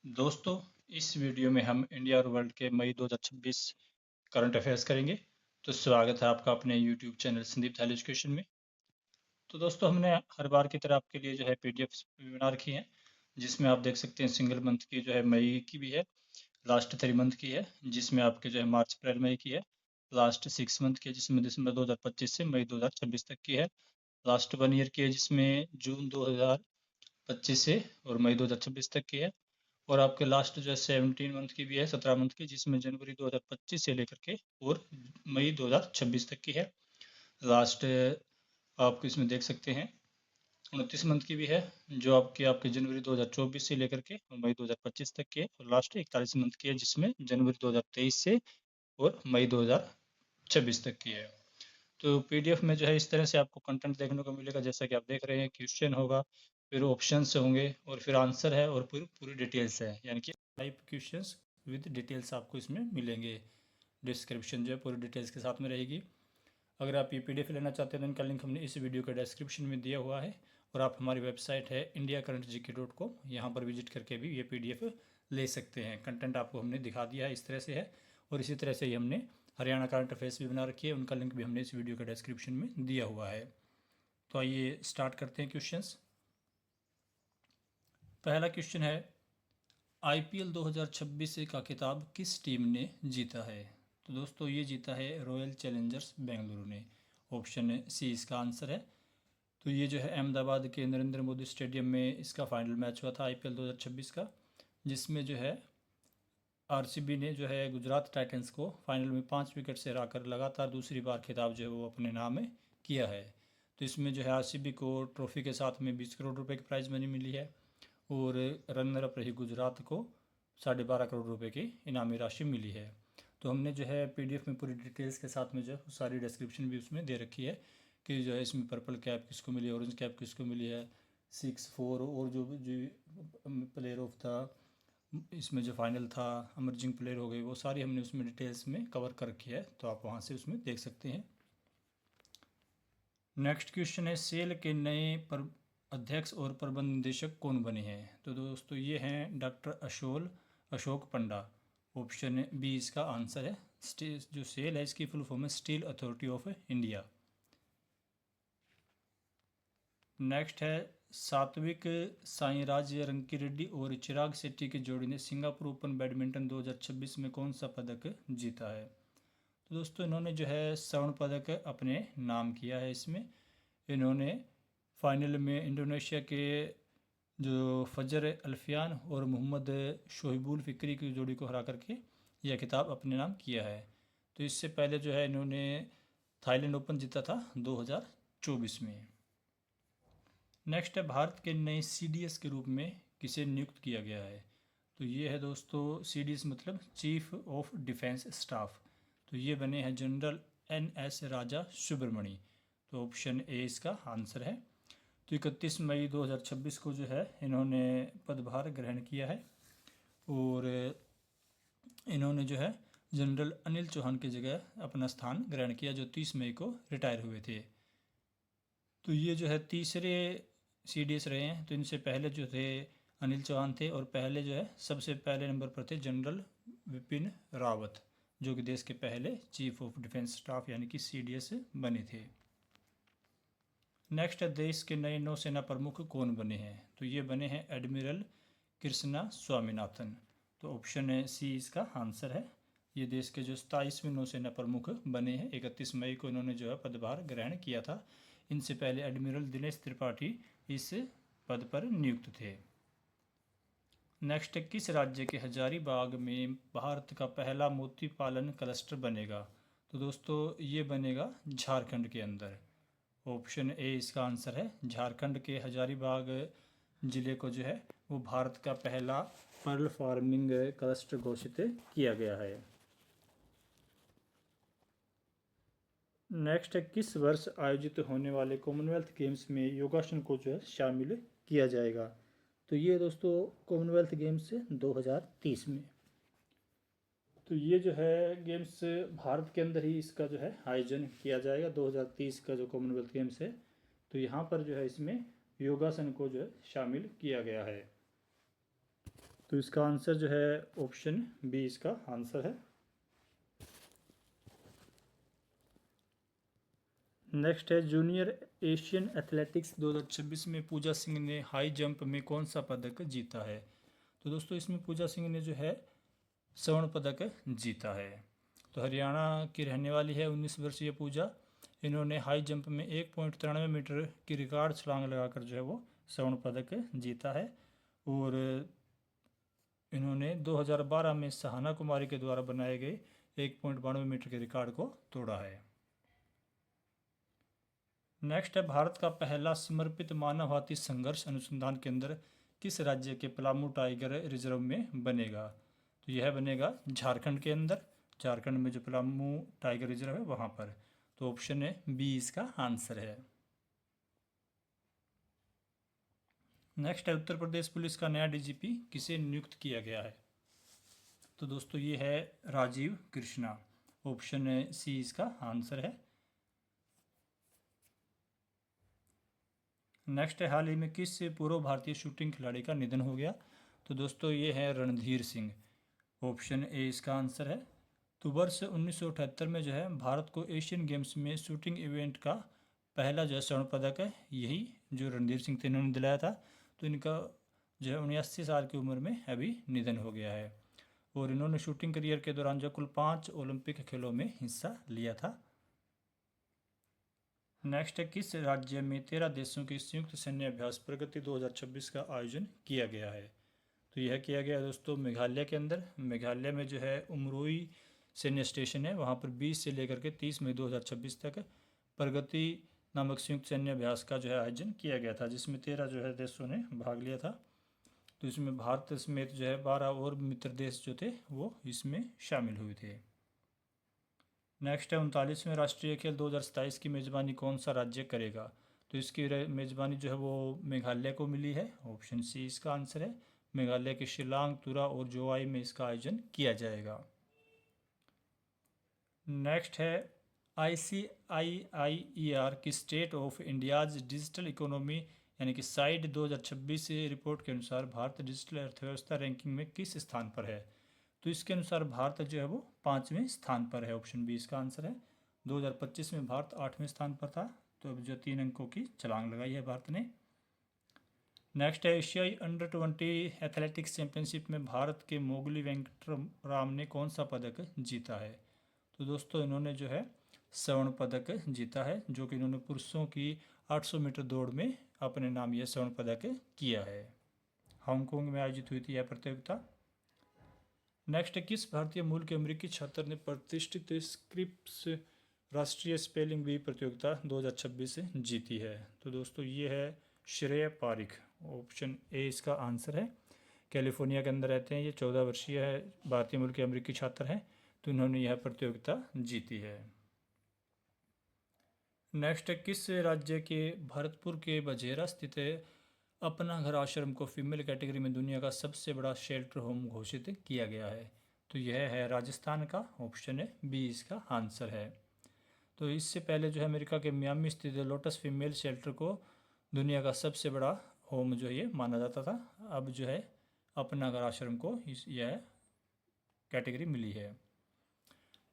दोस्तों, इस वीडियो में हम इंडिया और वर्ल्ड के मई 2026 करंट अफेयर्स करेंगे। तो स्वागत है आपका अपने यूट्यूब चैनल संदीप थाल एजुकेशन में। तो दोस्तों, हमने हर बार की तरह आपके लिए जो है पीडीएफ बना रखी है, जिसमें आप देख सकते हैं सिंगल मंथ की जो है मई की भी है, लास्ट 3 मंथ की है जिसमें आपके जो है मार्च अप्रैल मई की है, लास्ट 6 मंथ की है जिसमें दिसंबर 2025 से मई 2026 तक की है, लास्ट 1 ईयर की है जिसमें जून 2025 से और मई 2026 तक की है, और आपके लास्ट जो है 17 मंथ की भी है, 17 मंथ की, जिसमें जनवरी 2025 से लेकर के और मई 2026 तक की है। लास्ट आप इसमें देख सकते हैं 29 मंथ की भी है, जो आपकी आपके जनवरी 2024 से लेकर के और मई 2025 तक की है, और लास्ट 41 मंथ की है जिसमें जनवरी 2023 से और मई 2026 तक की है। तो पीडीएफ में जो है इस तरह से आपको कंटेंट देखने को मिलेगा, जैसा कि आप देख रहे हैं। क्वेश्चन होगा, फिर ऑप्शंस होंगे, और फिर आंसर है, और फिर पूरी डिटेल्स है, यानी कि 5 क्वेश्चंस विद डिटेल्स आपको इसमें मिलेंगे। डिस्क्रिप्शन जो है पूरी डिटेल्स के साथ में रहेगी। अगर आप ये पीडीएफ लेना चाहते हैं तो इनका लिंक हमने इस वीडियो के डिस्क्रिप्शन में दिया हुआ है, और आप हमारी वेबसाइट है indiacurrentgk.com, यहाँ पर विजिट करके भी ये पीडीएफ ले सकते हैं। कंटेंट आपको हमने दिखा दिया है, इस तरह से है। और इसी तरह से ही हमने हरियाणा करंट अफेयर्स भी बना रखी है, उनका लिंक भी हमने इस वीडियो के डिस्क्रिप्शन में दिया हुआ है। तो आइए स्टार्ट करते हैं क्वेश्चंस। पहला क्वेश्चन है, आईपीएल 2026 का खिताब किस टीम ने जीता है? तो दोस्तों, ये जीता है रॉयल चैलेंजर्स बेंगलुरु ने। ऑप्शन सी इसका आंसर है। तो ये जो है अहमदाबाद के नरेंद्र मोदी स्टेडियम में इसका फाइनल मैच हुआ था आईपीएल 2026 का, जिसमें जो है आरसीबी ने जो है गुजरात टाइटंस को फाइनल में 5 विकेट से हराकर लगातार दूसरी बार खिताब जो है वो अपने नाम में किया है। तो इसमें जो है आरसीबी को ट्रॉफी के साथ में 20 करोड़ रुपए की प्राइज मनी मिली है, और रनर अप रही गुजरात को 12.5 करोड़ रुपए की इनामी राशि मिली है। तो हमने जो है पीडीएफ में पूरी डिटेल्स के साथ में जो है सारी डिस्क्रिप्शन भी उसमें दे रखी है कि जो है इसमें पर्पल कैप किसको मिली है, ऑरेंज कैप किसको मिली है, 6-4, और जो प्लेयर ऑफ था इसमें जो फाइनल था, अमर्जिंग प्लेयर हो गए, वो सारी हमने उसमें डिटेल्स में कवर कर रखी है, तो आप वहाँ से उसमें देख सकते हैं। नेक्स्ट क्वेश्चन है, सेल के नए अध्यक्ष और प्रबंध निदेशक कौन बने हैं? तो दोस्तों, ये हैं डॉक्टर अशोक पंडा। ऑप्शन बी इसका आंसर है। जो सेल है इसकी फुल फॉर्म है steel authority of India. Next है, सात्विक साईराज रंकीरेड्डी और चिराग शेट्टी की जोड़ी ने सिंगापुर ओपन बैडमिंटन 2026 में कौन सा पदक जीता है? तो दोस्तों, इन्होंने जो है स्वर्ण पदक अपने नाम किया है। इसमें इन्होंने फाइनल में इंडोनेशिया के जो फजर अल्फियान और मोहम्मद शोहिबुल फिक्री की जोड़ी को हरा करके यह खिताब अपने नाम किया है। तो इससे पहले जो है इन्होंने थाईलैंड ओपन जीता था 2024 में। नेक्स्ट है, भारत के नए सीडीएस के रूप में किसे नियुक्त किया गया है? तो ये है दोस्तों, सीडीएस मतलब चीफ ऑफ डिफेंस स्टाफ। तो ये बने हैं जनरल एनएस राजा सुब्रमणी। तो ऑप्शन ए इसका आंसर है। तो 31 मई 2026 को जो है इन्होंने पदभार ग्रहण किया है, और इन्होंने जो है जनरल अनिल चौहान की जगह अपना स्थान ग्रहण किया, जो 30 मई को रिटायर हुए थे। तो ये जो है तीसरे सीडीएस रहे हैं। तो इनसे पहले जो थे अनिल चौहान थे, और पहले जो है सबसे पहले नंबर पर थे जनरल विपिन रावत, जो कि देश के पहले चीफ ऑफ डिफेंस स्टाफ यानी कि सीडीएस बने थे। नेक्स्ट है, देश के नए नौसेना प्रमुख कौन बने हैं? तो ये बने हैं एडमिरल कृष्णा स्वामीनाथन। तो ऑप्शन है सी इसका आंसर है। ये देश के जो 27वें नौसेना प्रमुख बने हैं, 31 मई को इन्होंने जो है पदभार ग्रहण किया था। इनसे पहले एडमिरल दिनेश त्रिपाठी इस पद पर नियुक्त थे। नेक्स्ट, किस राज्य के हजारीबाग में भारत का पहला मोती पालन क्लस्टर बनेगा? तो दोस्तों, ये बनेगा झारखंड के अंदर। ऑप्शन ए इसका आंसर है। झारखंड के हजारीबाग जिले को जो है वो भारत का पहला पर्ल फार्मिंग क्लस्टर घोषित किया गया है। नेक्स्ट है, किस वर्ष आयोजित होने वाले कॉमनवेल्थ गेम्स में योगासन को जो है शामिल किया जाएगा? तो ये दोस्तों कॉमनवेल्थ गेम्स 2030 में। तो ये जो है गेम्स भारत के अंदर ही इसका जो है आयोजन किया जाएगा। 2030 का जो कॉमनवेल्थ गेम्स है, तो यहाँ पर जो है इसमें योगासन को जो है शामिल किया गया है। तो इसका आंसर जो है ऑप्शन बी इसका आंसर है। नेक्स्ट है जूनियर एशियन एथलेटिक्स 2026 में पूजा सिंह ने हाई जंप में कौन सा पदक जीता है। तो दोस्तों इसमें पूजा सिंह ने जो है स्वर्ण पदक जीता है। तो हरियाणा की रहने वाली है 19 वर्षीय पूजा। इन्होंने हाई जंप में 1.93 मीटर की रिकॉर्ड छलांग लगाकर जो है वो स्वर्ण पदक जीता है। और इन्होंने 2012 में सहाना कुमारी के द्वारा बनाए गए 1.92 मीटर के रिकॉर्ड को तोड़ा है। नेक्स्ट है भारत का पहला समर्पित मानव हाथी संघर्ष अनुसंधान केंद्र किस राज्य के पलामू टाइगर रिजर्व में बनेगा। तो यह बनेगा झारखंड के अंदर। झारखंड में जो पलामू टाइगर रिजर्व है वहाँ पर। तो ऑप्शन है बी इसका आंसर है। नेक्स्ट है उत्तर प्रदेश पुलिस का नया डीजीपी किसे नियुक्त किया गया है। तो दोस्तों ये है राजीव कृष्णा। ऑप्शन सी इसका आंसर है। नेक्स्ट है हाल ही में किस पूर्व भारतीय शूटिंग खिलाड़ी का निधन हो गया। तो दोस्तों ये है रणधीर सिंह। ऑप्शन ए इसका आंसर है। तो वर्ष 1978 में जो है भारत को एशियन गेम्स में शूटिंग इवेंट का पहला जो है स्वर्ण पदक है यही जो रणधीर सिंह थे इन्होंने दिलाया था। तो इनका जो है 79 साल की उम्र में अभी निधन हो गया है। और इन्होंने शूटिंग करियर के दौरान जो कुल 5 ओलंपिक खेलों में हिस्सा लिया था। नेक्स्ट है किस राज्य में 13 देशों की संयुक्त सैन्य अभ्यास प्रगति 2026 का आयोजन किया गया है। तो यह किया गया दोस्तों मेघालय के अंदर। मेघालय में जो है उमरोई सैन्य स्टेशन है वहाँ पर 20 से लेकर के 30 मई 2026 तक प्रगति नामक संयुक्त सैन्य अभ्यास का जो है आयोजन किया गया था, जिसमें 13 जो है देशों ने भाग लिया था। तो इसमें भारत समेत जो है 12 और मित्र देश जो थे वो इसमें शामिल हुए थे। नेक्स्ट है 39वें राष्ट्रीय खेल 2027 की मेज़बानी कौन सा राज्य करेगा। तो इसकी मेज़बानी जो है वो मेघालय को मिली है। ऑप्शन सी इसका आंसर है। मेघालय के शिलांग, तुरा और जोवाई में इसका आयोजन किया जाएगा। नेक्स्ट है ICIIER की state of India's digital economy यानी कि साइड 2026 रिपोर्ट के अनुसार भारत डिजिटल अर्थव्यवस्था रैंकिंग में किस स्थान पर है। तो इसके अनुसार भारत जो है वो 5वें स्थान पर है। ऑप्शन बी इसका आंसर है। 2025 में भारत 8वें स्थान पर था। तो अब जो 3 अंकों की छलांग लगाई है भारत ने। नेक्स्ट है एशियाई अंडर 20 एथलेटिक्स चैंपियनशिप में भारत के मोगली वेंकटराम ने कौन सा पदक जीता है। तो दोस्तों इन्होंने जो है स्वर्ण पदक जीता है, जो कि इन्होंने पुरुषों की 800 मीटर दौड़ में अपने नाम यह स्वर्ण पदक किया है। हांगकांग में आयोजित हुई थी यह प्रतियोगिता। नेक्स्ट किस भारतीय मूल के अमेरिकी छात्र ने प्रतिष्ठित स्क्रिप्स राष्ट्रीय स्पेलिंग बी प्रतियोगिता 2026 जीती है। तो दोस्तों ये है श्रेय पारिक। ऑप्शन ए इसका आंसर है। कैलिफोर्निया के अंदर रहते हैं ये, 14 वर्षीय है, भारतीय मूल के अमेरिकी छात्र हैं। तो इन्होंने यह प्रतियोगिता जीती है। नेक्स्ट किस राज्य के भरतपुर के बझेरा स्थित अपना घर आश्रम को फीमेल कैटेगरी में दुनिया का सबसे बड़ा शेल्टर होम घोषित किया गया है। तो यह है राजस्थान का। ऑप्शन है बी इसका आंसर है। तो इससे पहले जो है अमेरिका के मियामी स्थित लोटस फीमेल शेल्टर को दुनिया का सबसे बड़ा होम जो ये माना जाता था। अब जो है अपना घर आश्रम को यह कैटेगरी मिली है।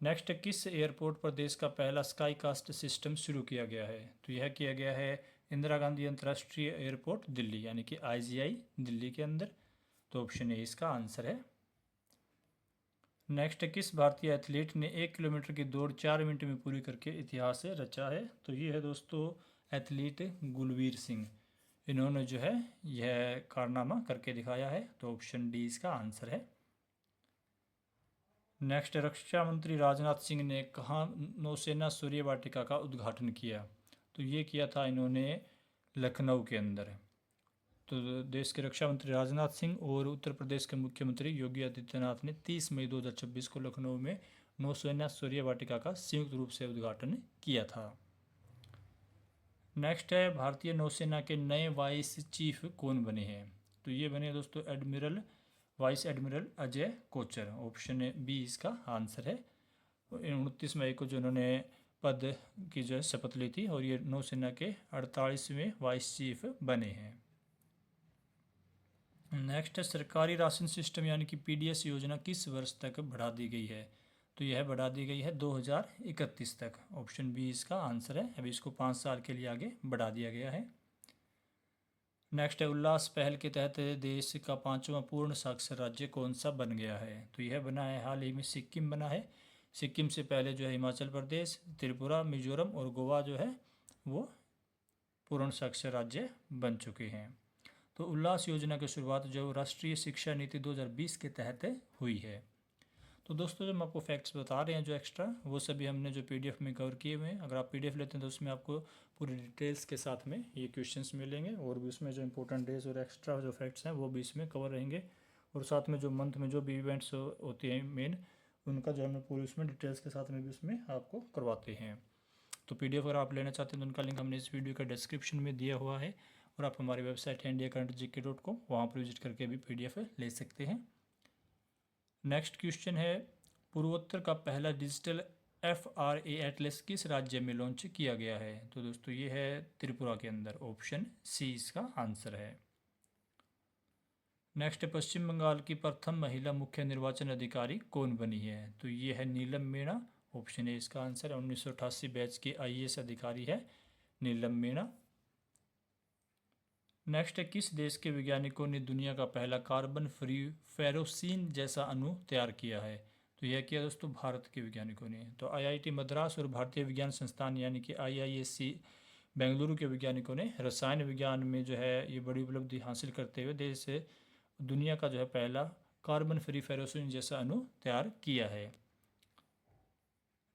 नेक्स्ट किस एयरपोर्ट पर देश का पहला स्काई कास्ट सिस्टम शुरू किया गया है। तो यह किया गया है इंदिरा गांधी अंतर्राष्ट्रीय एयरपोर्ट दिल्ली यानी कि IGI दिल्ली के अंदर। तो ऑप्शन ए इसका आंसर है। नेक्स्ट किस भारतीय एथलीट ने 1 किलोमीटर की दौड़ 4 मिनट में पूरी करके इतिहास रचा है। तो ये है दोस्तों एथलीट गुलवीर सिंह। इन्होंने जो है यह कारनामा करके दिखाया है। तो ऑप्शन डी इसका आंसर है। नेक्स्ट रक्षा मंत्री राजनाथ सिंह ने कहाँ नौसेना सूर्य वाटिका का उद्घाटन किया। तो ये किया था इन्होंने लखनऊ के अंदर। तो देश के रक्षा मंत्री राजनाथ सिंह और उत्तर प्रदेश के मुख्यमंत्री योगी आदित्यनाथ ने 30 मई 2026 को लखनऊ में नौसेना सूर्य वाटिका का संयुक्त रूप से उद्घाटन किया था। नेक्स्ट है भारतीय नौसेना के नए वाइस चीफ कौन बने हैं। तो ये बने दोस्तों vice admiral Ajay Kochar. Option B इसका आंसर है। 29 मई को जो उन्होंने पद की जो है शपथ ली थी और ये नौसेना के 48वें वाइस चीफ बने हैं। नेक्स्ट है सरकारी राशन सिस्टम यानी कि पीडीएस योजना किस वर्ष तक बढ़ा दी गई है? तो यह बढ़ा दी गई है 2031 तक। ऑप्शन बी इसका आंसर है। अभी इसको 5 साल के लिए आगे बढ़ा दिया गया है। नेक्स्ट है उल्लास पहल के तहत देश का 5वां पूर्ण साक्षर राज्य कौन सा बन गया है? तो यह बना है हाल ही में सिक्किम बना है। सिक्किम से पहले जो है हिमाचल प्रदेश, त्रिपुरा, मिजोरम और गोवा जो है वो पूर्ण साक्षर राज्य बन चुके हैं। तो उल्लास योजना की शुरुआत जो राष्ट्रीय शिक्षा नीति 2020 के तहत हुई है। तो दोस्तों जो हम आपको फैक्ट्स बता रहे हैं जो एक्स्ट्रा, वो सभी हमने जो पीडीएफ में कवर किए हुए हैं। अगर आप पीडीएफ लेते हैं तो उसमें आपको पूरी डिटेल्स के साथ में ये क्वेश्चंस मिलेंगे, और भी उसमें जो इंपॉर्टेंट डेज और एक्स्ट्रा जो फैक्ट्स हैं वो भी इसमें कवर रहेंगे, और साथ में जो मंथ में जो भी इवेंट्स होते हैं मेन, उनका जो हमें पूरी उसमें डिटेल्स के साथ में भी उसमें आपको करवाते हैं। तो पीडीएफ अगर आप लेना चाहते हैं तो उनका लिंक हमने इस वीडियो का डिस्क्रिप्शन में दिया हुआ है, और आप हमारी वेबसाइट है indiacurrentgk.com, वहाँ पर विजिट करके भी पीडीएफ ले सकते हैं। नेक्स्ट क्वेश्चन है पूर्वोत्तर का पहला डिजिटल FRA एटलस किस राज्य में लॉन्च किया गया है? तो दोस्तों ये है त्रिपुरा के अंदर। ऑप्शन सी इसका आंसर है। नेक्स्ट है पश्चिम बंगाल की प्रथम महिला मुख्य निर्वाचन अधिकारी कौन बनी है? तो ये है नीलम मीणा। ऑप्शन ए इसका आंसर है। 1988 बैच की IAS अधिकारी है नीलम मीणा। नेक्स्ट है किस देश के वैज्ञानिकों ने दुनिया का पहला कार्बन फ्री फेरोसीन जैसा अणु तैयार किया है? तो यह किया दोस्तों भारत के वैज्ञानिकों ने। तो IIT मद्रास और भारतीय विज्ञान संस्थान यानी कि IISc बेंगलुरु के वैज्ञानिकों ने रसायन विज्ञान में जो है ये बड़ी उपलब्धि हासिल करते हुए देश से दुनिया का जो है पहला कार्बन फ्री फेरोसीन जैसा अणु तैयार किया है।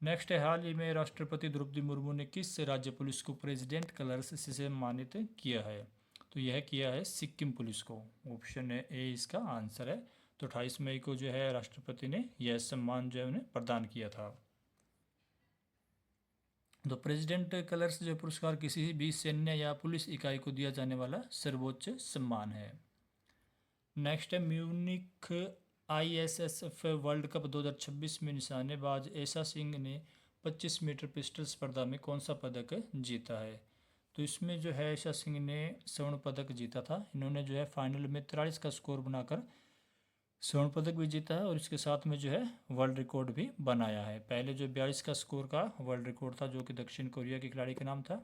नेक्स्ट है हाल ही में राष्ट्रपति द्रौपदी मुर्मू ने किस राज्य पुलिस को प्रेसिडेंट कलर्स से सम्मानित किया है? तो यह किया है सिक्किम पुलिस को। ऑप्शन ए इसका आंसर है। तो 28 मई को जो है राष्ट्रपति ने यह सम्मान जो है उन्हें प्रदान किया था। तो प्रेसिडेंट कलर्स जो पुरस्कार किसी भी सैन्य या पुलिस इकाई को दिया जाने वाला सर्वोच्च सम्मान है। नेक्स्ट है म्यूनिख ISSF वर्ल्ड कप 2026 में निशानेबाज ऐसा सिंह ने 25 मीटर पिस्टल स्पर्धा में कौन सा पदक जीता है? तो इसमें जो है ऐसा सिंह ने स्वर्ण पदक जीता था। इन्होंने जो है फाइनल में 43 का स्कोर बनाकर स्वर्ण पदक भी जीता है, और इसके साथ में जो है वर्ल्ड रिकॉर्ड भी बनाया है। पहले जो 42 का स्कोर का वर्ल्ड रिकॉर्ड था जो कि दक्षिण कोरिया के खिलाड़ी का नाम था।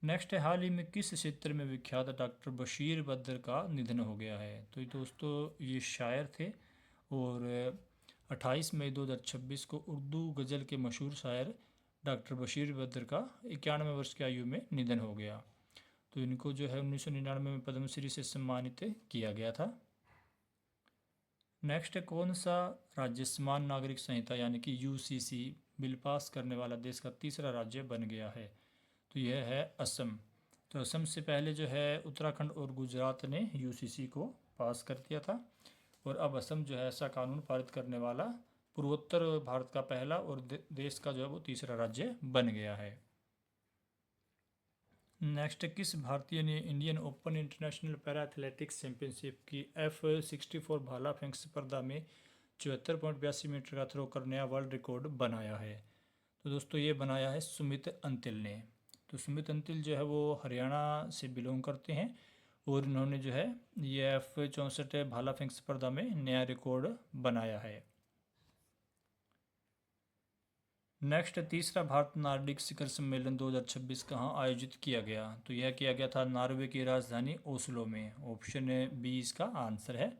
नेक्स्ट है हाल ही में किस क्षेत्र में विख्यात डॉक्टर बशीर बद्र का निधन हो गया है? तो दोस्तों ये शायर थे, और 28 मई 2026 को उर्दू गज़ल के मशहूर शायर डॉक्टर बशीर बद्र का 91 वर्ष की आयु में निधन हो गया। तो इनको जो है 1999 में पद्मश्री से सम्मानित किया गया था। नेक्स्ट है कौन सा राज्य समान नागरिक संहिता यानी कि UCC बिल पास करने वाला देश का तीसरा राज्य बन गया है? तो यह है असम। तो असम से पहले जो है उत्तराखंड और गुजरात ने UCC को पास कर दिया था, और अब असम जो है ऐसा कानून पारित करने वाला पूर्वोत्तर भारत का पहला और देश का जो है वो तीसरा राज्य बन गया है। नेक्स्ट किस भारतीय ने Indian open international para athletics championship की F64 भाला फेंक स्पर्धा में 74.82 मीटर का थ्रो कर नया वर्ल्ड रिकॉर्ड बनाया है? तो दोस्तों ये बनाया है सुमित अंतिल ने। तो सुमित अंतिल जो है वो हरियाणा से बिलोंग करते हैं, और इन्होंने जो है ये F64 भाला फेंक स्पर्धा में नया रिकॉर्ड बनाया है। नेक्स्ट तीसरा भारत नार्डिक शिखर सम्मेलन 2026 कहाँ आयोजित किया गया? तो यह किया गया था नॉर्वे की राजधानी ओस्लो में। ऑप्शन बी इसका आंसर है,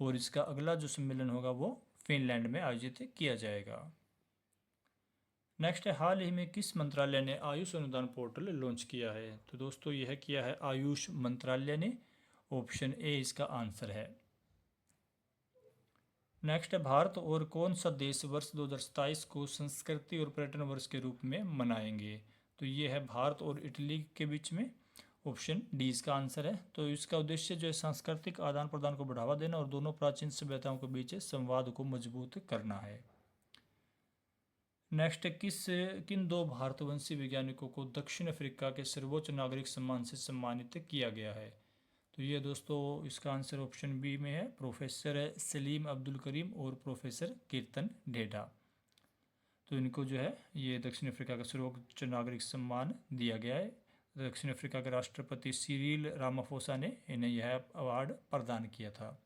और इसका अगला जो सम्मेलन होगा वो फिनलैंड में आयोजित किया जाएगा। नेक्स्ट है हाल ही में किस मंत्रालय ने आयुष अनुदान पोर्टल लॉन्च किया है? तो दोस्तों यह किया है आयुष मंत्रालय ने। ऑप्शन ए इसका आंसर है। नेक्स्ट है भारत और कौन सा देश वर्ष 2027 को संस्कृति और पर्यटन वर्ष के रूप में मनाएंगे? तो ये है भारत और इटली के बीच में। ऑप्शन डी इसका आंसर है। तो इसका उद्देश्य जो है सांस्कृतिक आदान प्रदान को बढ़ावा देना और दोनों प्राचीन सभ्यताओं के बीच संवाद को मजबूत करना है। नेक्स्ट किन दो भारतवंशी वैज्ञानिकों को दक्षिण अफ्रीका के सर्वोच्च नागरिक सम्मान से सम्मानित किया गया है? तो ये दोस्तों इसका आंसर ऑप्शन बी में है। प्रोफेसर सलीम अब्दुल करीम और प्रोफेसर कीर्तन ढेडा। तो इनको जो है ये दक्षिण अफ्रीका का सर्वोच्च नागरिक सम्मान दिया गया है दक्षिण अफ्रीका के राष्ट्रपति सिरिल रामाफोसा ने इन्हें यह अवार्ड प्रदान किया था।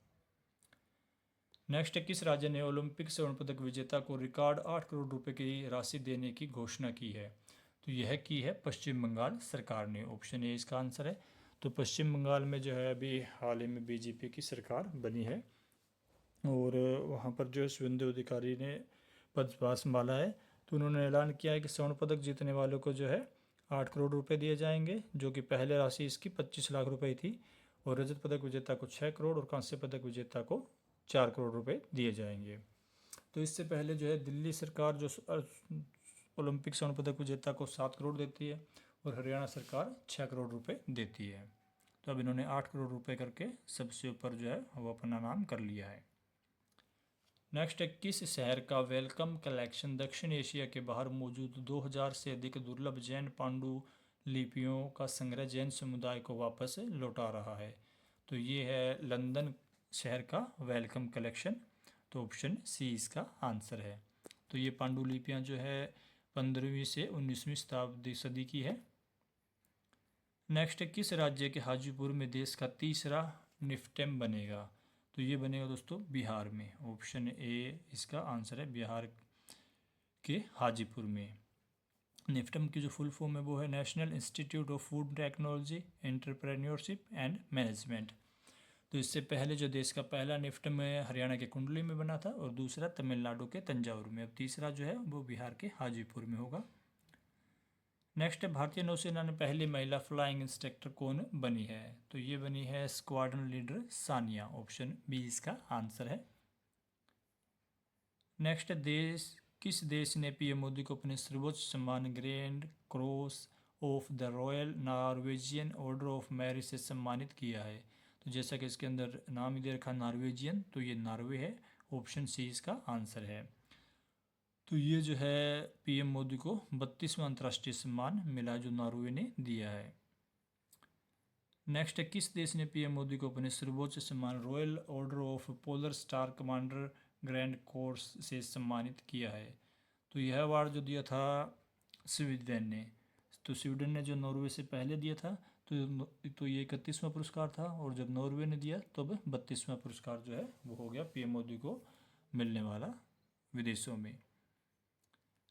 नेक्स्ट, किस राज्य ने ओलंपिक स्वर्ण पदक विजेता को रिकॉर्ड 8 करोड़ रुपए की राशि देने की घोषणा की है? तो यह की है पश्चिम बंगाल सरकार ने। ऑप्शन ए इसका आंसर है। तो पश्चिम बंगाल में जो है अभी हाल ही में बीजेपी की सरकार बनी है और वहाँ पर जो है शुभेंदु अधिकारी ने पदभार संभाला है। तो उन्होंने ऐलान किया है कि स्वर्ण पदक जीतने वालों को जो है 8 करोड़ रुपए दिए जाएंगे, जो कि पहले राशि इसकी 25 लाख रुपए थी, और रजत पदक विजेता को 6 करोड़ और कांस्य पदक विजेता को 4 करोड़ रुपए दिए जाएंगे। तो इससे पहले जो है दिल्ली सरकार जो ओलंपिक स्वर्ण पदक विजेता को 7 करोड़ देती है और हरियाणा सरकार 6 करोड़ रुपए देती है। तो अब इन्होंने 8 करोड़ रुपए करके सबसे ऊपर जो है वो अपना नाम कर लिया है। नेक्स्ट है, किस शहर का वेलकम कलेक्शन दक्षिण एशिया के बाहर मौजूद 2000 से अधिक दुर्लभ जैन पांडुलिपियों का संग्रह जैन समुदाय को वापस लौटा रहा है? तो ये है लंदन शहर का वेलकम कलेक्शन। तो ऑप्शन सी इसका आंसर है। तो ये पांडुलिपियाँ जो है 15वीं से 19वीं शताब्दी सदी की है। नेक्स्ट, किस राज्य के हाजीपुर में देश का तीसरा निफ्टेम बनेगा? तो ये बनेगा दोस्तों बिहार में। ऑप्शन ए इसका आंसर है, बिहार के हाजीपुर में। निफ्टम की जो फुल फॉर्म है वो है national institute of food technology entrepreneurship and management. तो इससे पहले जो देश का पहला निफ्टम हरियाणा के कुंडली में बना था और दूसरा तमिलनाडु के तंजावुर में। अब तीसरा जो है वो बिहार के हाजीपुर में होगा। नेक्स्ट है, भारतीय नौसेना में पहली महिला फ्लाइंग इंस्ट्रक्टर कौन बनी है? तो ये बनी है squadron leader Sania. Option B इसका आंसर है। नेक्स्ट, किस देश ने पीएम मोदी को अपने सर्वोच्च सम्मान grand cross of the royal Norwegian order of merit से सम्मानित किया है? तो जैसा कि इसके अंदर नाम ही दे रखा नॉर्वेजियन, तो ये नॉर्वे है। ऑप्शन सी इसका आंसर है। तो ये जो है पीएम मोदी को 32वां अंतर्राष्ट्रीय सम्मान मिला जो नॉर्वे ने दिया है। नेक्स्ट है, किस देश ने पीएम मोदी को अपने सर्वोच्च सम्मान royal order of polar star commander grand course से सम्मानित किया है? तो यह अवार्ड जो दिया था स्वीडन ने। तो स्वीडन ने जो नॉर्वे से पहले दिया था तो ये 31वां पुरस्कार था, और जब नॉर्वे ने दिया तो अब 32वां पुरस्कार जो है वो हो गया पीएम मोदी को मिलने वाला विदेशों में।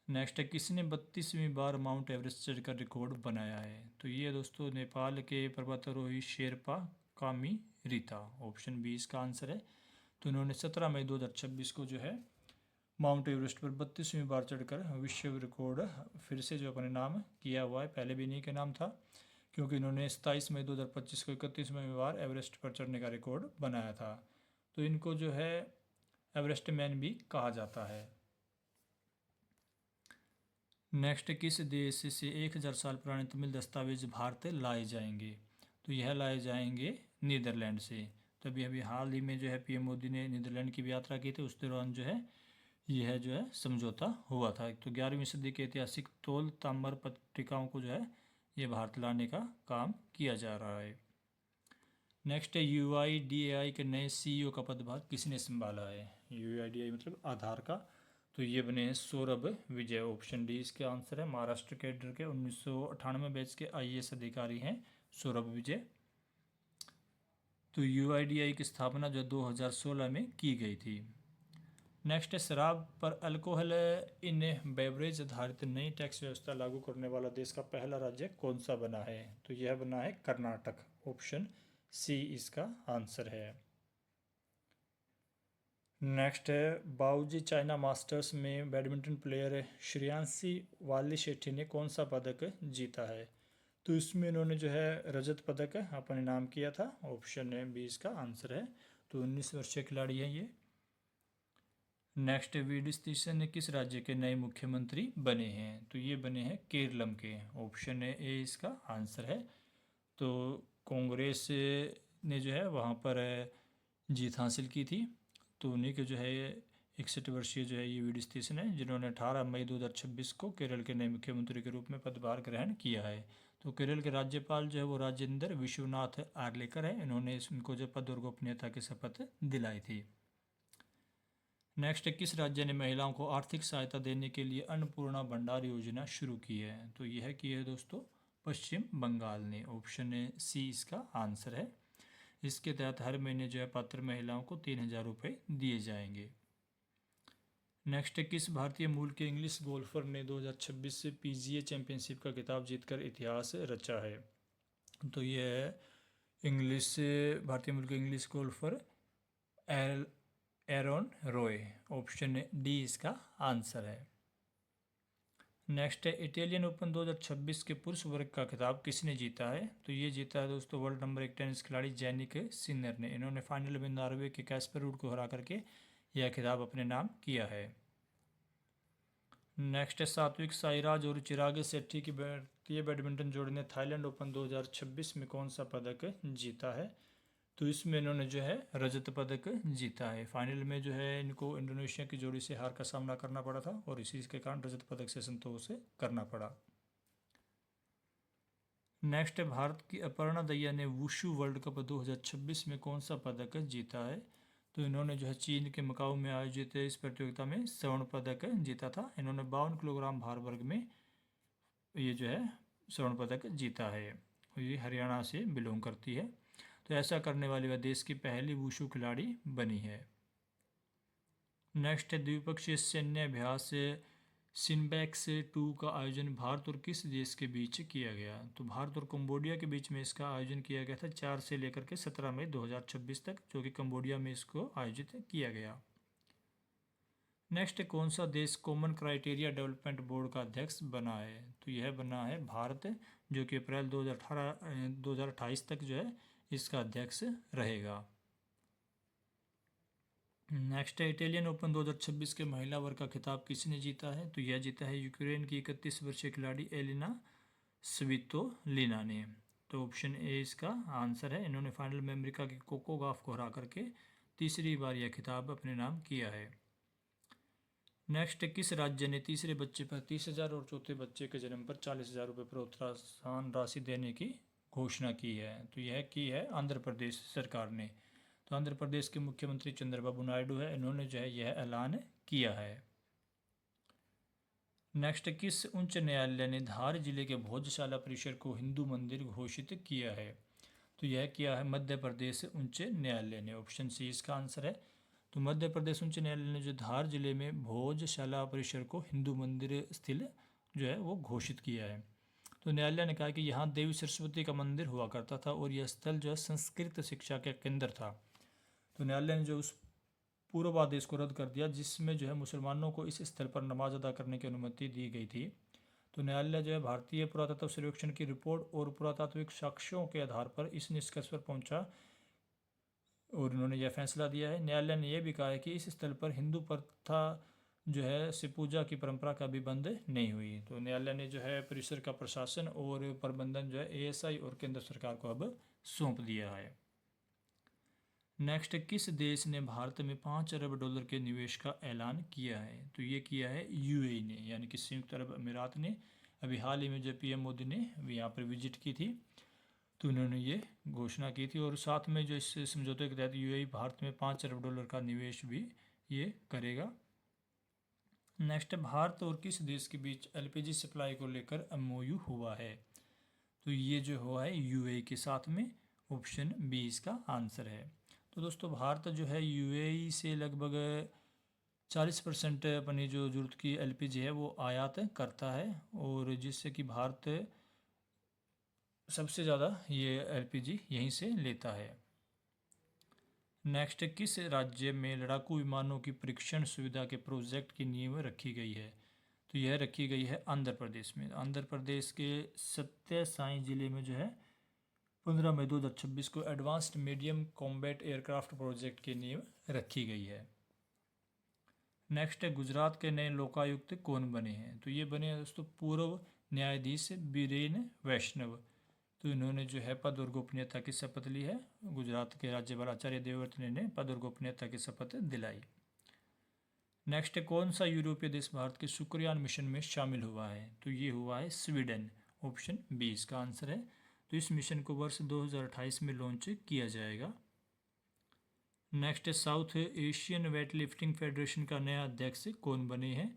नेक्स्ट है, किसने 32वीं बार माउंट एवरेस्ट चढ़कर रिकॉर्ड बनाया है? तो ये दोस्तों नेपाल के पर्वतारोही शेरपा कामी रीता। ऑप्शन बी इसका आंसर है। तो इन्होंने 17 मई 2026 को जो है माउंट एवरेस्ट पर 32वीं बार चढ़कर विश्व रिकॉर्ड फिर से जो अपने नाम किया हुआ है। पहले भी इन्हीं के नाम था, क्योंकि इन्होंने 27 मई 2025 को 31वीं बार एवरेस्ट पर चढ़ने का रिकॉर्ड बनाया था। तो इनको जो है एवरेस्ट मैन भी कहा जाता है। नेक्स्ट, किस देश से 1000 साल पुराने तमिल दस्तावेज भारत लाए जाएंगे? तो यह लाए जाएंगे नीदरलैंड से। तभी अभी हाल ही में जो है पीएम मोदी ने नीदरलैंड की भी यात्रा की थी, उस दौरान जो है यह जो है समझौता हुआ था। तो 11वीं सदी के ऐतिहासिक तौल ताम्र पत्रिकाओं को जो है ये भारत लाने का काम किया जा रहा है। नेक्स्ट है, UIDAI के नए CEO का पदभार किसने संभाला है? UIDAI मतलब आधार का। तो ये बने हैं सौरभ विजय। ऑप्शन डी इसके आंसर है। महाराष्ट्र कैडर के 1998 बैच के IAS अधिकारी हैं सौरभ विजय। तो UIDAI की स्थापना जो 2016 में की गई थी। नेक्स्ट है, शराब पर अल्कोहल इन बेवरेज आधारित नई टैक्स व्यवस्था लागू करने वाला देश का पहला राज्य कौन सा बना है? तो यह बना है कर्नाटक। ऑप्शन सी इसका आंसर है। नेक्स्ट है, बाऊजी चाइना मास्टर्स में बैडमिंटन प्लेयर श्रेयांशी वाली शेट्टी ने कौन सा पदक जीता है? तो इसमें इन्होंने जो है रजत पदक अपने नाम किया था। ऑप्शन बी इसका आंसर है। तो 19 वर्षीय खिलाड़ी है ये। Next, VD. सतीशन किस राज्य के नए मुख्यमंत्री बने हैं? तो ये बने हैं केरलम के। ऑप्शन ए इसका आंसर है। तो कांग्रेस ने जो है वहाँ पर जीत हासिल की थी। तो उन्हीं के जो है 61 वर्षीय जो है ये वी.डी. सतीशन है, जिन्होंने 18 मई 2026 को केरल के नए मुख्यमंत्री के रूप में पदभार ग्रहण किया है। तो केरल के राज्यपाल जो है वो राजेंद्र विश्वनाथ आर्लेकर है। इन्होंने इनको जो पद और गोपनीयता की शपथ दिलाई थी। नेक्स्ट, किस राज्य ने महिलाओं को आर्थिक सहायता देने के लिए अन्नपूर्णा भंडार योजना शुरू की है? तो यह की है दोस्तों पश्चिम बंगाल ने। ऑप्शन सी इसका आंसर है। इसके तहत हर महीने जो है पात्र महिलाओं को 3,000 रुपये दिए जाएंगे। नेक्स्ट, किस भारतीय मूल के इंग्लिश गोल्फर ने 2026 से पीजीए चैंपियनशिप का खिताब जीतकर इतिहास रचा है? तो ये है इंग्लिश भारतीय मूल के English golfer Aaron Roy. Option D इसका आंसर है। नेक्स्ट है, इटालियन ओपन 2026 के पुरुष वर्ग का खिताब किसने जीता है? तो ये जीता है दोस्तों वर्ल्ड नंबर 1 टेनिस खिलाड़ी जैनिक सिनर ने। इन्होंने फाइनल में नॉर्वे के कैस्पर रूड को हरा करके यह खिताब अपने नाम किया है। नेक्स्ट है, सात्विक साईराज और चिराग शेट्टी की भारतीय बैडमिंटन जोड़ी ने थाईलैंड ओपन 2026 में कौन सा पदक जीता है? तो इसमें इन्होंने जो है रजत पदक जीता है। फाइनल में जो है इनको इंडोनेशिया की जोड़ी से हार का सामना करना पड़ा था और इसी के कारण रजत पदक से संतोष करना पड़ा। नेक्स्ट है, भारत की अपर्णा दहिया ने वुशु वर्ल्ड कप 2026 में कौन सा पदक जीता है? तो इन्होंने जो है चीन के मकाऊ में आयोजित इस प्रतियोगिता में स्वर्ण पदक जीता था। इन्होंने 52 किलोग्राम भार वर्ग में ये जो है स्वर्ण पदक जीता है। ये हरियाणा से बिलोंग करती है। तो ऐसा करने वाली वह देश की पहली वुशु खिलाड़ी बनी है। नेक्स्ट है, द्विपक्षीय सैन्य अभ्यास सिनबैक्स 2 का आयोजन भारत और किस देश के बीच किया गया? तो भारत और कंबोडिया के बीच में इसका आयोजन किया गया था 4 से लेकर के 17 मई 2026 तक, जो कि कंबोडिया में इसको आयोजित किया गया। नेक्स्ट, कौन सा देश कॉमन क्राइटेरिया डेवलपमेंट बोर्ड का अध्यक्ष बना है? तो यह बना है भारत, जो कि अप्रैल 2028 तक जो है इसका अध्यक्ष रहेगा। नेक्स्ट है, इटालियन ओपन 2026 के महिला वर्ग का खिताब किसने जीता है? तो यह जीता है यूक्रेन की 31 वर्षीय खिलाड़ी एलिना स्वितोलिना ने। तो ऑप्शन ए इसका आंसर है। इन्होंने फाइनल में अमेरिका की कोको गॉफ को हरा करके तीसरी बार यह खिताब अपने नाम किया है। नेक्स्ट, किस राज्य ने तीसरे बच्चे पर 30,000 और चौथे बच्चे के जन्म पर 40,000 रुपये प्रोत्साहन राशि देने की घोषणा की है? तो यह की है आंध्र प्रदेश सरकार ने। तो आंध्र प्रदेश के मुख्यमंत्री चंद्रबाबू नायडू है, इन्होंने जो है यह ऐलान किया है। नेक्स्ट, किस उच्च न्यायालय ने धार जिले के भोजशाला परिसर को हिंदू मंदिर घोषित किया है? तो यह किया है मध्य प्रदेश उच्च न्यायालय ने। ऑप्शन सी इसका आंसर है। तो मध्य प्रदेश उच्च न्यायालय ने जो धार जिले में भोजशाला परिसर को हिंदू मंदिर स्थल जो है वो घोषित किया है। तो न्यायालय ने कहा कि यहाँ देवी सरस्वती का मंदिर हुआ करता था और यह स्थल जो है संस्कृत शिक्षा का केंद्र था। तो न्यायालय ने जो उस पूर्व आदेश को रद्द कर दिया जिसमें जो है मुसलमानों को इस स्थल पर नमाज अदा करने की अनुमति दी गई थी। तो न्यायालय जो है भारतीय पुरातत्व सर्वेक्षण की रिपोर्ट और पुरातात्विक साक्ष्यों के आधार पर इस निष्कर्ष पर पहुंचा और उन्होंने यह फैसला दिया है। न्यायालय ने यह भी कहा है कि इस स्थल पर हिंदू प्रथा जो है से पूजा की परंपरा का भी बंद नहीं हुई। तो न्यायालय ने जो है परिसर का प्रशासन और प्रबंधन जो है एएसआई और केंद्र सरकार को अब सौंप दिया है। नेक्स्ट, किस देश ने भारत में 5 अरब डॉलर के निवेश का ऐलान किया है? तो ये किया है यूएई ने, यानी कि संयुक्त अरब अमीरात ने। अभी हाल ही में जो पीएम मोदी ने यहाँ पर विजिट की थी तो उन्होंने ये घोषणा की थी और साथ में जो इस समझौते के तहत यूएई भारत में 5 अरब डॉलर का निवेश भी ये करेगा। नेक्स्ट, भारत और किस देश के बीच एलपीजी सप्लाई को लेकर एमओयू हुआ है? तो ये जो हुआ है यूएई के साथ में। ऑप्शन बी इसका आंसर है। तो दोस्तों भारत जो है यूएई से लगभग 40% अपनी जो जरूरत की एलपीजी है वो आयात करता है और जिससे कि भारत सबसे ज़्यादा ये एलपीजी यहीं से लेता है। नेक्स्ट, किस राज्य में लड़ाकू विमानों की परीक्षण सुविधा के प्रोजेक्ट की नींव रखी गई है? तो यह रखी गई है आंध्र प्रदेश में। आंध्र प्रदेश के सत्य साई जिले में जो है 15 मई 2026 को advanced medium combat aircraft project की नींव रखी गई है। नेक्स्ट है, गुजरात के नए लोकायुक्त कौन बने हैं? तो ये बने हैं दोस्तों पूर्व न्यायाधीश बीरेन वैष्णव। तो इन्होंने जो है पद और गोपनीयता की शपथ ली है। गुजरात के राज्यपाल आचार्य देवव्रत ने पद और गोपनीयता की शपथ दिलाई। नेक्स्ट, कौन सा यूरोपीय देश भारत के शुक्रयान मिशन में शामिल हुआ है? तो ये हुआ है स्वीडन। ऑप्शन बी इसका आंसर है। तो इस मिशन को वर्ष 2028 में लॉन्च किया जाएगा। Next, south Asian weight lifting federation का नया अध्यक्ष कौन बने हैं?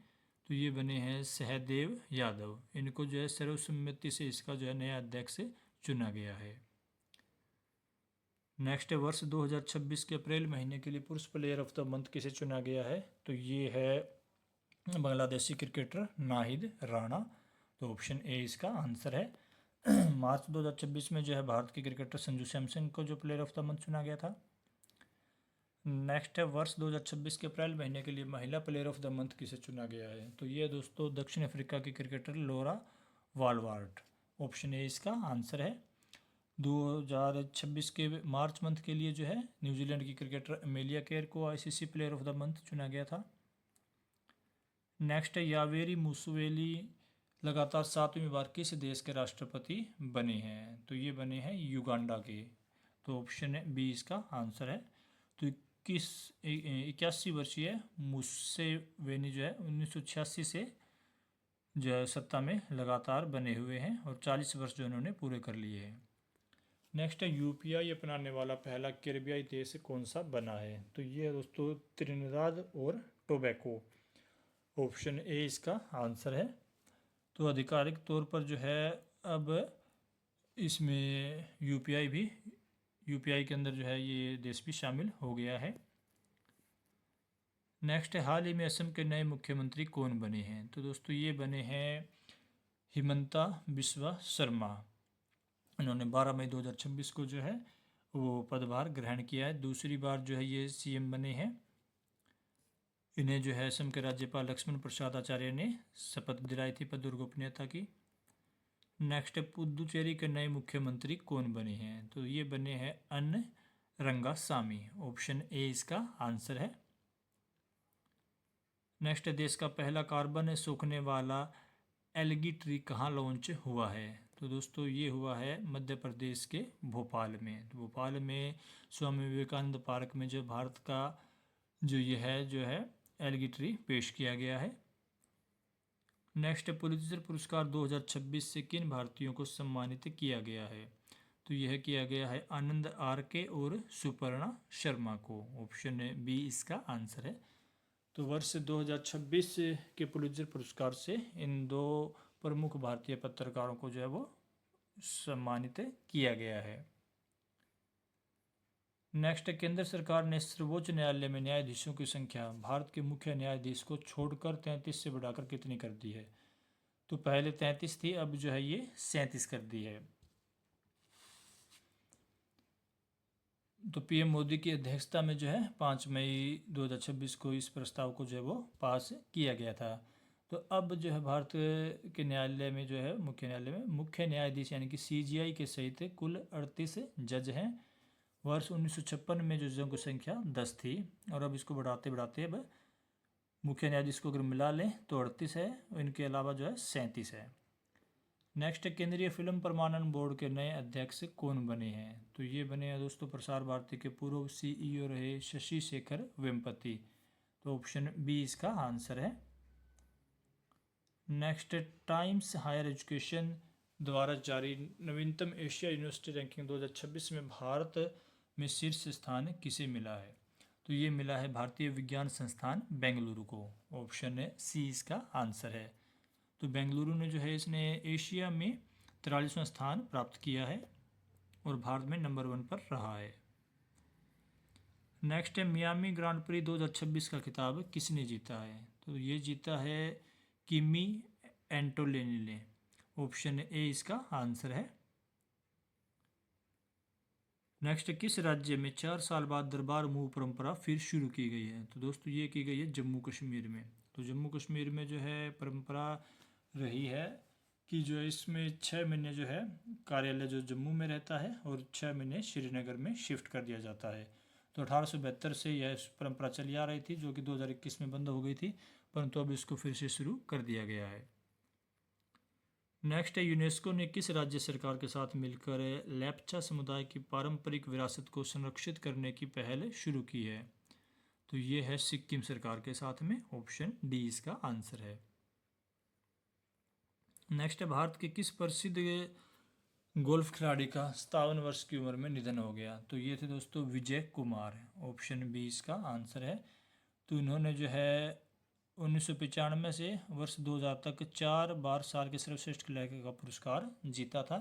तो ये बने हैं सहदेव यादव। इनको जो है सर्वसम्मति से इसका जो है नया अध्यक्ष चुना गया है। नेक्स्ट वर्ष 2026 के अप्रैल महीने के लिए पुरुष प्लेयर ऑफ द मंथ किसे चुना गया है? तो ये है बांग्लादेशी क्रिकेटर नाहिद राणा। तो ऑप्शन ए इसका आंसर है। मार्च 2026 में जो है भारत के क्रिकेटर संजू सैमसन को जो प्लेयर ऑफ द मंथ चुना गया था। नेक्स्ट है वर्ष 2026 के अप्रैल महीने के लिए महिला प्लेयर ऑफ द मंथ किसे चुना गया है? तो ये दोस्तों दक्षिण अफ्रीका की क्रिकेटर लोरा वालवार्ट। ऑप्शन ए इसका आंसर है। 2026 के मार्च मंथ के लिए जो है न्यूजीलैंड की क्रिकेटर एमेलिया केयर को ICC player of the month चुना गया था। नेक्स्ट है यावेरी मुसवेली लगातार 7वीं बार किस देश के राष्ट्रपति बने हैं? तो ये बने हैं युगांडा के। तो ऑप्शन है बी इसका आंसर है। तो 81 वर्षीय मुसेवेनी जो है 1986 से जो है सत्ता में लगातार बने हुए हैं और 40 वर्ष जो उन्होंने पूरे कर लिए हैं। नेक्स्ट है यूपीआई अपनाने वाला पहला कैरिबियाई देश कौन सा बना है? तो ये है दोस्तों त्रिनिदाद और टोबैको। ऑप्शन ए इसका आंसर है। तो आधिकारिक तौर पर जो है अब इसमें यूपीआई के अंदर जो है ये देश भी शामिल हो गया है। नेक्स्ट है हाल ही में असम के नए मुख्यमंत्री कौन बने हैं? तो दोस्तों ये बने हैं हिमंता बिस्वा शर्मा। इन्होंने 12 मई 2026 को जो है वो पदभार ग्रहण किया है। दूसरी बार जो है ये सीएम बने हैं। इन्हें जो है असम के राज्यपाल लक्ष्मण प्रसाद आचार्य ने शपथ दिलाई थी पद और गोपनीयता की। नेक्स्ट है पुदुचेरी के नए मुख्यमंत्री कौन बने हैं? तो ये बने हैं अन्न रंगासामी। ऑप्शन ए इसका आंसर है। नेक्स्ट है देश का पहला कार्बन सोखने वाला एल्गी ट्री कहाँ लॉन्च हुआ है? तो दोस्तों ये हुआ है मध्य प्रदेश के भोपाल में। तो भोपाल में स्वामी विवेकानंद पार्क में जो भारत का जो है एल्गी ट्री पेश किया गया है। नेक्स्ट पुलित्जर पुरस्कार 2026 से किन भारतीयों को सम्मानित किया गया है? तो यह किया गया है आनंद आर.के और सुपर्णा शर्मा को। ऑप्शन बी इसका आंसर है। तो वर्ष 2026 के पुलित्जर पुरस्कार से इन दो प्रमुख भारतीय पत्रकारों को जो है वो सम्मानित किया गया है। नेक्स्ट केंद्र सरकार ने सर्वोच्च न्यायालय में न्यायाधीशों की संख्या भारत के मुख्य न्यायाधीश को छोड़कर 33 से बढ़ाकर कितनी कर दी है? तो पहले 33 थी, अब जो है ये 37 कर दी है। तो पीएम मोदी की अध्यक्षता में जो है 5 मई 2026 को इस प्रस्ताव को जो है वो पास किया गया था। तो अब जो है भारत के न्यायालय में जो है मुख्य न्यायाधीश यानी कि सीजीआई के सहित कुल 38 जज हैं। वर्ष 1956 में जो जजों की संख्या 10 थी और अब इसको बढ़ाते बढ़ाते अब मुख्य न्यायाधीश को अगर मिला लें तो 38 है, इनके अलावा जो है 37 है। नेक्स्ट केंद्रीय फिल्म प्रमाणन बोर्ड के नए अध्यक्ष कौन बने हैं? तो ये बने हैं दोस्तों प्रसार भारती के पूर्व सीईओ रहे शशि शेखर वेम्पति। तो ऑप्शन बी इसका आंसर है। नेक्स्ट टाइम्स हायर एजुकेशन द्वारा जारी नवीनतम एशिया यूनिवर्सिटी रैंकिंग 2026 में भारत में शीर्ष स्थान किसे मिला है? तो ये मिला है भारतीय विज्ञान संस्थान बेंगलुरु को। ऑप्शन सी इसका आंसर है। तो बेंगलुरु ने जो है इसने एशिया में 43वां स्थान प्राप्त किया है और भारत में नंबर 1 पर रहा है। नेक्स्ट है मियामी ग्रांड प्री 2026 का खिताब किसने जीता है? तो ये जीता है किमी एंटोलेनी ने। ऑप्शन ए इसका आंसर है। नेक्स्ट किस राज्य में 4 साल बाद दरबार मूव परंपरा फिर शुरू की गई है? तो दोस्तों ये की गई है जम्मू कश्मीर में। तो जम्मू कश्मीर में जो है परंपरा रही है कि जो इसमें 6 महीने जो है कार्यालय जो जम्मू में रहता है और 6 महीने श्रीनगर में शिफ्ट कर दिया जाता है। तो 1872 से यह परंपरा चली आ रही थी जो कि 2021 में बंद हो गई थी, परंतु अब इसको फिर से शुरू कर दिया गया है। नेक्स्ट है यूनेस्को ने किस राज्य सरकार के साथ मिलकर लेप्चा समुदाय की पारंपरिक विरासत को संरक्षित करने की पहल शुरू की है? तो ये है सिक्किम सरकार के साथ में। ऑप्शन डी इसका आंसर है। नेक्स्ट है भारत के किस प्रसिद्ध गोल्फ खिलाड़ी का 57 वर्ष की उम्र में निधन हो गया? तो ये थे दोस्तों विजय कुमार। ऑप्शन बी इसका आंसर है। तो इन्होंने जो है 1995 से वर्ष 2000 तक 4 बार साल के सर्वश्रेष्ठ खिलाड़ी का पुरस्कार जीता था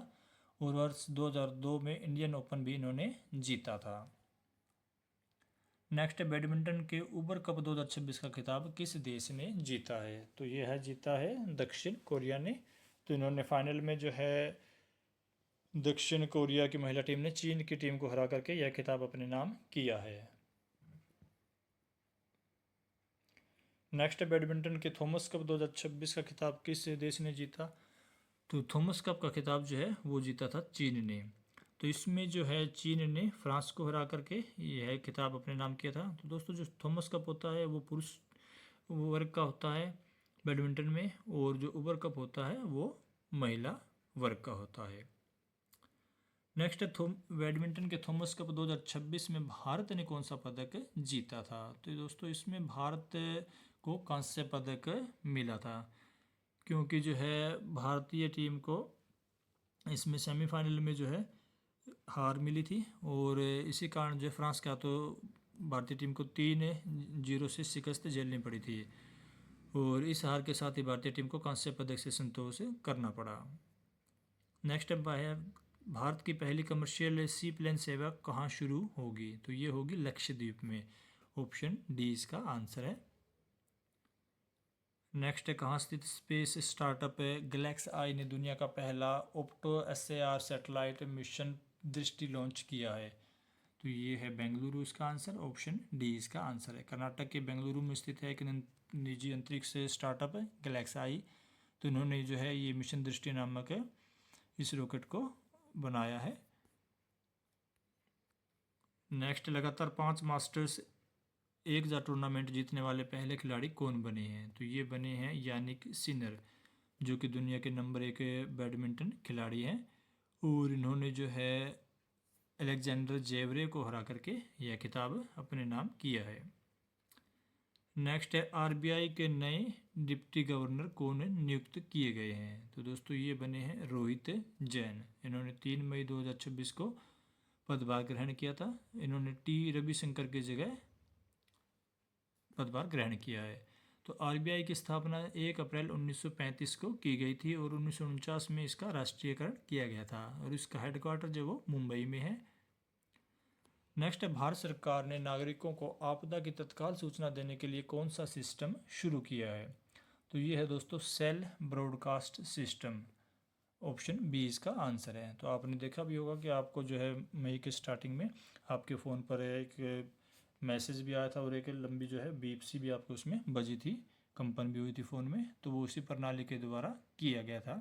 और वर्ष 2002 में इंडियन ओपन भी इन्होंने जीता था। नेक्स्ट, बैडमिंटन के उबर कप 2026 का खिताब किस देश ने जीता है? तो ये है जीता है दक्षिण कोरिया ने। तो इन्होंने फाइनल में जो है दक्षिण कोरिया की महिला टीम ने चीन की टीम को हरा करके यह खिताब अपने नाम किया है। नेक्स्ट, बैडमिंटन के थॉमस कप 2026 का खिताब किस देश ने जीता? तो थॉमस कप का खिताब जो है वो जीता था चीन ने। तो इसमें जो है चीन ने फ्रांस को हरा करके यह खिताब अपने नाम किया था। तो दोस्तों, जो थॉमस कप होता है वो पुरुष वर्ग का होता है बैडमिंटन में, और जो उबर कप होता है वो महिला वर्ग का होता है। नेक्स्ट, बैडमिंटन के थॉमस कप 2026 में भारत ने कौन सा पदक जीता था? तो दोस्तों, इसमें भारत को कांस्य पदक मिला था, क्योंकि जो है भारतीय टीम को इसमें सेमीफाइनल में जो है हार मिली थी, और इसी कारण जो फ्रांस का तो भारतीय टीम को 3-0 से शिकस्त झेलनी पड़ी थी, और इस हार के साथ ही भारतीय टीम को कांस्य पदक से संतोष करना पड़ा। नेक्स्ट, भारत की पहली कमर्शियल सी प्लेन सेवा कहाँ शुरू होगी? तो ये होगी लक्षद्वीप में। ऑप्शन डी इसका आंसर है। नेक्स्ट, कहाँ स्थित स्पेस स्टार्टअप गैलेक्सी आई ने दुनिया का पहला ऑप्टो SAR सैटेलाइट मिशन दृष्टि लॉन्च किया है? तो ये है बेंगलुरु इसका आंसर। ऑप्शन डी इसका आंसर है। कर्नाटक के बेंगलुरु में स्थित है एक निजी अंतरिक्ष स्टार्टअप है गैलेक्सी आई। तो इन्होंने जो है ये मिशन दृष्टि नामक इस रॉकेट को बनाया है। नेक्स्ट, लगातार 5 मास्टर्स 1000 टूर्नामेंट जीतने वाले पहले खिलाड़ी कौन बने हैं? तो ये बने हैं यानिक सिनर, जो कि दुनिया के नंबर 1 बैडमिंटन खिलाड़ी हैं, और इन्होंने जो है अलेक्जेंडर जेवरे को हरा करके यह खिताब अपने नाम किया है। नेक्स्ट है, RBI के नए डिप्टी गवर्नर कौन नियुक्त किए गए हैं? तो दोस्तों, ये बने हैं रोहित जैन। इन्होंने 3 मई 2026 को पदभार ग्रहण किया था। इन्होंने T रविशंकर की जगह पदभार ग्रहण किया है। तो RBI की स्थापना 1 अप्रैल 1935 को की गई थी, और 1949 में इसका राष्ट्रीयकरण किया गया था, और इसका हेडक्वार्टर जो वो मुंबई में है। नेक्स्ट, भारत सरकार ने नागरिकों को आपदा की तत्काल सूचना देने के लिए कौन सा सिस्टम शुरू किया है? तो ये है दोस्तों cell broadcast system. Option B इसका आंसर है। तो आपने देखा भी होगा कि आपको जो है मई के स्टार्टिंग में आपके फ़ोन पर एक मैसेज भी आया था, और एक लंबी जो है बीप सी भी आपको उसमें बजी थी, कंपन भी हुई थी फ़ोन में। तो वो उसी प्रणाली के द्वारा किया गया था।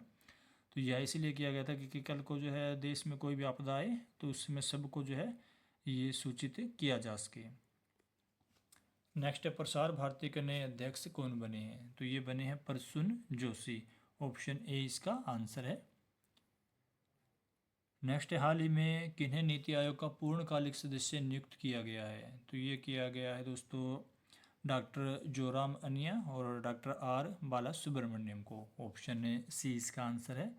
तो यह इसीलिए किया गया था कि कल को जो है देश में कोई भी आपदा आए तो उसमें सबको जो है ये सूचित किया जा सके। नेक्स्ट है, प्रसार भारती के नए अध्यक्ष कौन बने हैं? तो ये बने हैं प्रसून जोशी। ऑप्शन ए इसका आंसर है। नेक्स्ट है, हाल ही में किन्हें नीति आयोग का पूर्णकालिक सदस्य नियुक्त किया गया है? तो ये किया गया है दोस्तों डॉक्टर जोराम अनिया और डॉक्टर R बाला सुब्रमण्यम को। ऑप्शन सी इसका आंसर है।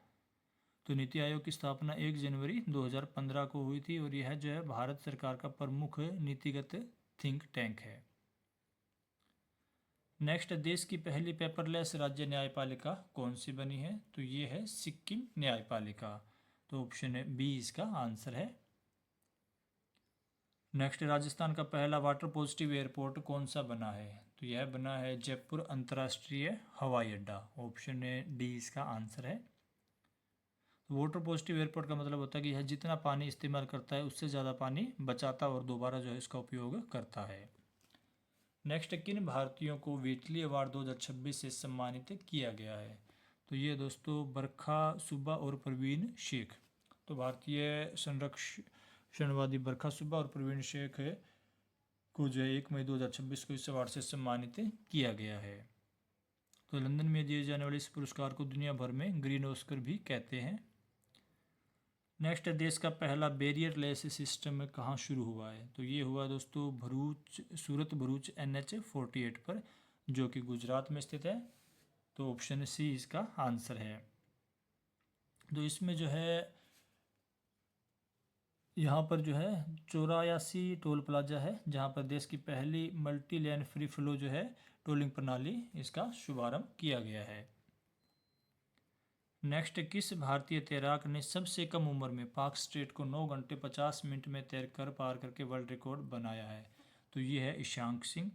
तो नीति आयोग की स्थापना 1 जनवरी 2015 को हुई थी, और यह जो है भारत सरकार का प्रमुख नीतिगत थिंक टैंक है। नेक्स्ट, देश की पहली पेपरलेस राज्य न्यायपालिका कौन सी बनी है? तो ये है सिक्किम न्यायपालिका। तो ऑप्शन बी इसका आंसर है। नेक्स्ट, राजस्थान का पहला वाटर पॉजिटिव एयरपोर्ट कौन सा बना है? तो यह बना है जयपुर अंतर्राष्ट्रीय हवाई अड्डा। ऑप्शन डी इसका आंसर है। वाटर पॉजिटिव एयरपोर्ट का मतलब होता है कि यह जितना पानी इस्तेमाल करता है उससे ज़्यादा पानी बचाता और दोबारा जो है इसका उपयोग करता है। नेक्स्ट, किन भारतीयों को व्हिटली अवार्ड 2026 से सम्मानित किया गया है? तो ये दोस्तों बरखा सुब्बा और प्रवीण शेख। तो भारतीय संरक्षणवादी बरखा सुब्बा और प्रवीण शेख को जो है 1 मई 2026 को इस अवार्ड से सम्मानित किया गया है। तो लंदन में दिए जाने वाले इस पुरस्कार को दुनिया भर में ग्रीन ऑस्कर भी कहते हैं। नेक्स्ट, देश का पहला बैरियर लेस सिस्टम कहाँ शुरू हुआ है? तो ये हुआ दोस्तों सूरत भरूच NH48 पर, जो कि गुजरात में स्थित है। तो ऑप्शन सी इसका आंसर है। तो इसमें जो है यहाँ पर जो है 84 टोल प्लाजा है, जहाँ पर देश की पहली मल्टी लेन फ्री फ्लो जो है टोलिंग प्रणाली, इसका शुभारंभ किया गया है। नेक्स्ट, किस भारतीय तैराक ने सबसे कम उम्र में पाक स्ट्रेट को 9 घंटे 50 मिनट में तैरकर पार करके वर्ल्ड रिकॉर्ड बनाया है? तो ये है ईशांक सिंह।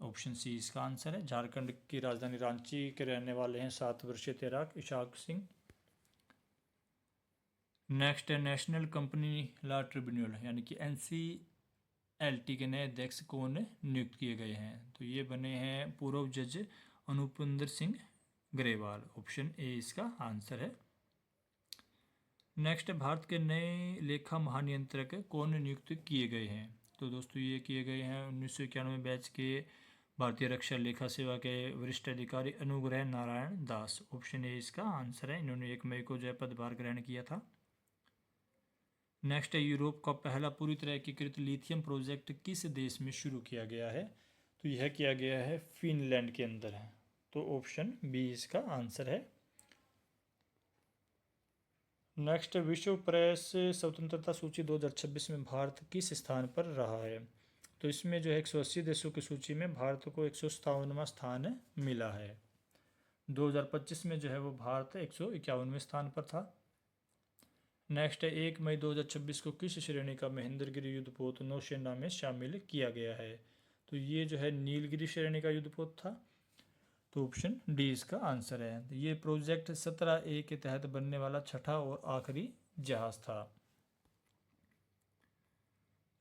ऑप्शन सी इसका आंसर है। झारखंड की राजधानी रांची के रहने वाले हैं 7 वर्षीय तैराक ईशांक सिंह। नेक्स्ट है, नेशनल कंपनी लॉ ट्रिब्यूनल यानी कि NCLT के नए अध्यक्ष कौन नियुक्त किए गए हैं? तो ये बने हैं पूर्व जज अनुपिंदर सिंह ग्रेवाल। ऑप्शन ए इसका आंसर है। नेक्स्ट, भारत के नए लेखा महानियंत्रक कौन नियुक्त किए गए हैं? तो दोस्तों ये किए गए हैं 1991 बैच के भारतीय रक्षा लेखा सेवा के वरिष्ठ अधिकारी अनुग्रह नारायण दास। ऑप्शन ए इसका आंसर है। इन्होंने 1 मई को जो है पदभार ग्रहण किया था। नेक्स्ट है, यूरोप का पहला पूरी तरह एकीकृत लिथियम प्रोजेक्ट किस देश में शुरू किया गया है? तो यह किया गया है फिनलैंड के अंदर है। तो ऑप्शन बी इसका आंसर है। नेक्स्ट, विश्व प्रेस स्वतंत्रता सूची 2026 में भारत किस स्थान पर रहा है? तो इसमें जो है 180 देशों की सूची में भारत को 157वां स्थान मिला है। 2025 में जो है वो भारत 151वें स्थान पर था। नेक्स्ट है, 1 मई 2026 को किस श्रेणी का महेंद्रगिरी युद्धपोत नौसेना में शामिल किया गया है? तो ये जो है नीलगिरी श्रेणी का युद्धपोत था। तो ऑप्शन डी इसका आंसर है। ये प्रोजेक्ट 17A के तहत बनने वाला छठा और आखिरी जहाज था।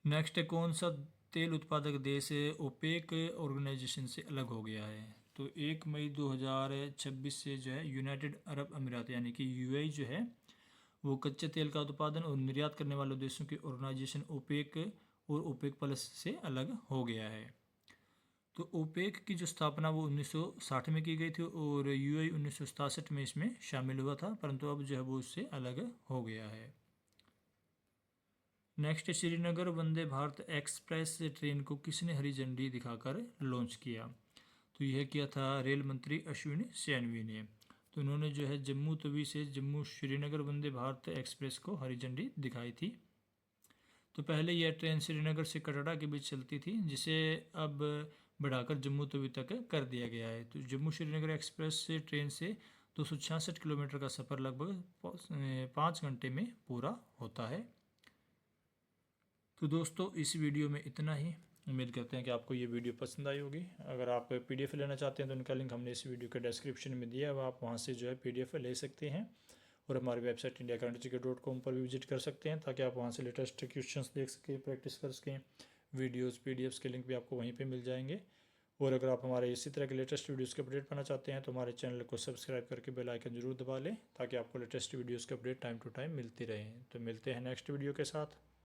नेक्स्ट, कौन सा तेल उत्पादक देश ओपेक ऑर्गेनाइजेशन से अलग हो गया है? तो 1 मई 2026 से जो है यूनाइटेड अरब अमीरात यानी कि UAE जो है वो कच्चे तेल का उत्पादन और निर्यात करने वाले देशों की ऑर्गेनाइजेशन ओपेक और ओपेक प्लस से अलग हो गया है। तो ओपेक की जो स्थापना वो 1960 में की गई थी और UAE 1967 में इसमें शामिल हुआ था, परंतु अब जो है वो उससे अलग हो गया है। Next, Srinagar Vande Bharat express train को किसने हरी झंडी दिखाकर लॉन्च किया? तो यह किया था रेल मंत्री अश्विनी सैनवी ने। तो उन्होंने जो है जम्मू तवी से जम्मू श्रीनगर वंदे भारत एक्सप्रेस को हरी झंडी दिखाई थी। तो पहले यह ट्रेन श्रीनगर से कटरा के बीच चलती थी, जिसे अब बढ़ाकर जम्मू तवी तक कर दिया गया है। तो जम्मू श्रीनगर एक्सप्रेस से ट्रेन से 266 किलोमीटर का सफ़र लगभग 5 घंटे में पूरा होता है। तो दोस्तों इस वीडियो में इतना ही। उम्मीद करते हैं कि आपको ये वीडियो पसंद आई होगी। अगर आप PDF लेना चाहते हैं तो उनका लिंक हमने इस वीडियो के डिस्क्रिप्शन में दिया है, आप वहाँ से जो है PDF ले सकते हैं और हमारी वेबसाइट indiacurrency.com पर भी विजिट कर सकते हैं, ताकि आप वहाँ से लेटेस्ट क्वेश्चंस देख सकें, प्रैक्टिस कर सकें। वीडियोज़ PDFs के लिंक भी आपको वहीं पर मिल जाएंगे। और अगर आप हमारे इसी तरह के लेटेस्ट वीडियोज़ के अपडेट पाना चाहते हैं तो हमारे चैनल को सब्सक्राइब करके बेल आइकन जरूर दबा लें, ताकि आपको लेटेस्ट वीडियोज़ के अपडेट टाइम टू टाइम मिलती रहें। तो मिलते हैं नेक्स्ट वीडियो के साथ।